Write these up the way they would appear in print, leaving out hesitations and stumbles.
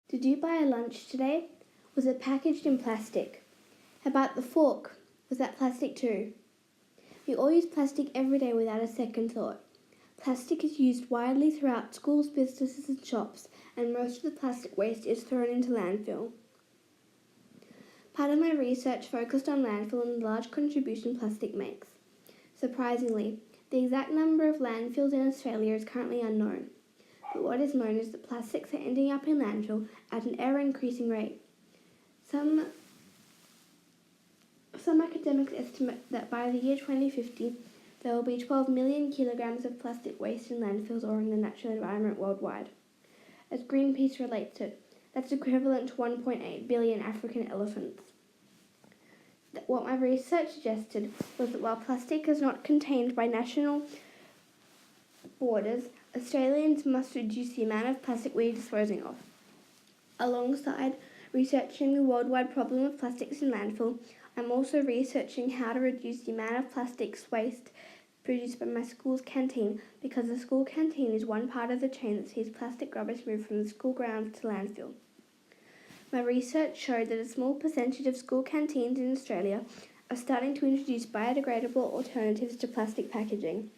Did you buy a lunch today? Was it packaged in plastic? How about the fork? Was that plastic too? We all use plastic every day without a second thought. Plastic is used widely throughout schools, businesses and shops, and most of the plastic waste is thrown into landfill. Part of my research focused on landfill and the large contribution plastic makes. Surprisingly, the exact number of landfills in Australia is currently unknown. But what is known is that plastics are ending up in landfill at an ever-increasing rate. Some academics estimate that by the year 2050, there will be 12 million kilograms of plastic waste in landfills or in the natural environment worldwide. As Greenpeace relates it, that's equivalent to 1.8 billion African elephants. What my research suggested was that while plastic is not contained by national borders, Australians must reduce the amount of plastic we are disposing of. Alongside researching the worldwide problem of plastics in landfill, I'm also researching how to reduce the amount of plastics waste produced by my school's canteen, because the school canteen is one part of the chain that sees plastic rubbish move from the school grounds to landfill. My research showed that a small percentage of school canteens in Australia are starting to introduce biodegradable alternatives to plastic packaging.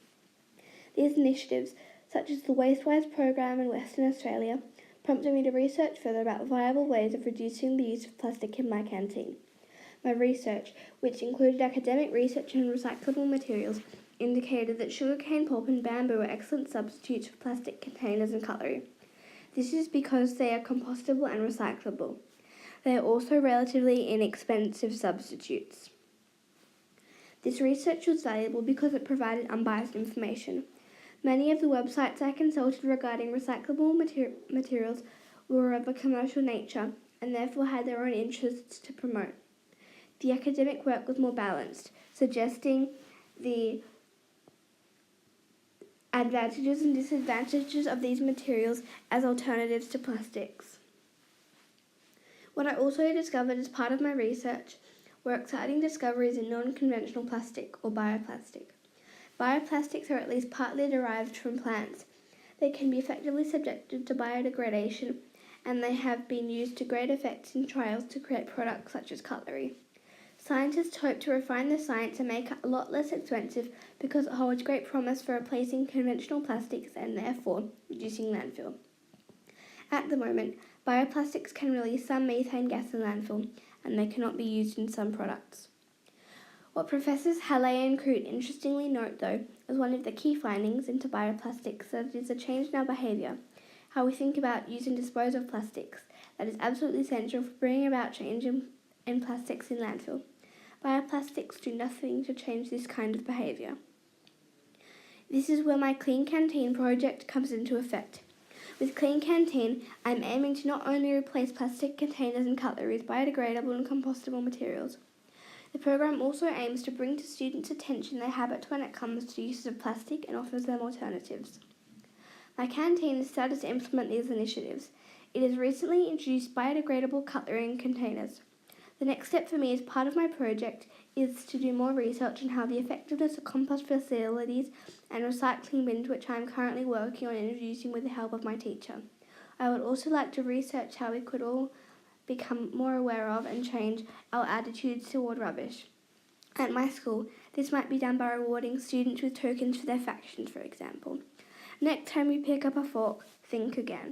These initiatives, such as the WasteWise program in Western Australia, prompted me to research further about viable ways of reducing the use of plastic in my canteen. My research, which included academic research on recyclable materials, indicated that sugarcane pulp and bamboo are excellent substitutes for plastic containers and cutlery. This is because they are compostable and recyclable. They are also relatively inexpensive substitutes. This research was valuable because it provided unbiased information. Many of the websites I consulted regarding recyclable materials were of a commercial nature and therefore had their own interests to promote. The academic work was more balanced, suggesting the advantages and disadvantages of these materials as alternatives to plastics. What I also discovered as part of my research were exciting discoveries in non-conventional plastic, or bioplastic. Bioplastics are at least partly derived from plants. They can be effectively subjected to biodegradation, and they have been used to great effect in trials to create products such as cutlery. Scientists hope to refine the science and make it a lot less expensive because it holds great promise for replacing conventional plastics and therefore reducing landfill. At the moment, bioplastics can release some methane gas in landfill, and they cannot be used in some products. What Professors Halle and Crute interestingly note, though, is one of the key findings into bioplastics, that it is a change in our behaviour, how we think about, use and dispose of plastics, that is absolutely essential for bringing about change in plastics in landfill. Bioplastics do nothing to change this kind of behaviour. This is where my Clean Canteen project comes into effect. With Clean Canteen, I'm aiming to not only replace plastic containers and cutlery with biodegradable and compostable materials. The program also aims to bring to students' attention their habits when it comes to use of plastic and offers them alternatives. My canteen has started to implement these initiatives. It has recently introduced biodegradable cutlery and containers. The next step for me as part of my project is to do more research on how the effectiveness of compost facilities and recycling bins, which I am currently working on introducing with the help of my teacher. I would also like to research how we could all become more aware of and change our attitudes toward rubbish. At my school, this might be done by rewarding students with tokens for their factions, for example. Next time you pick up a fork, think again.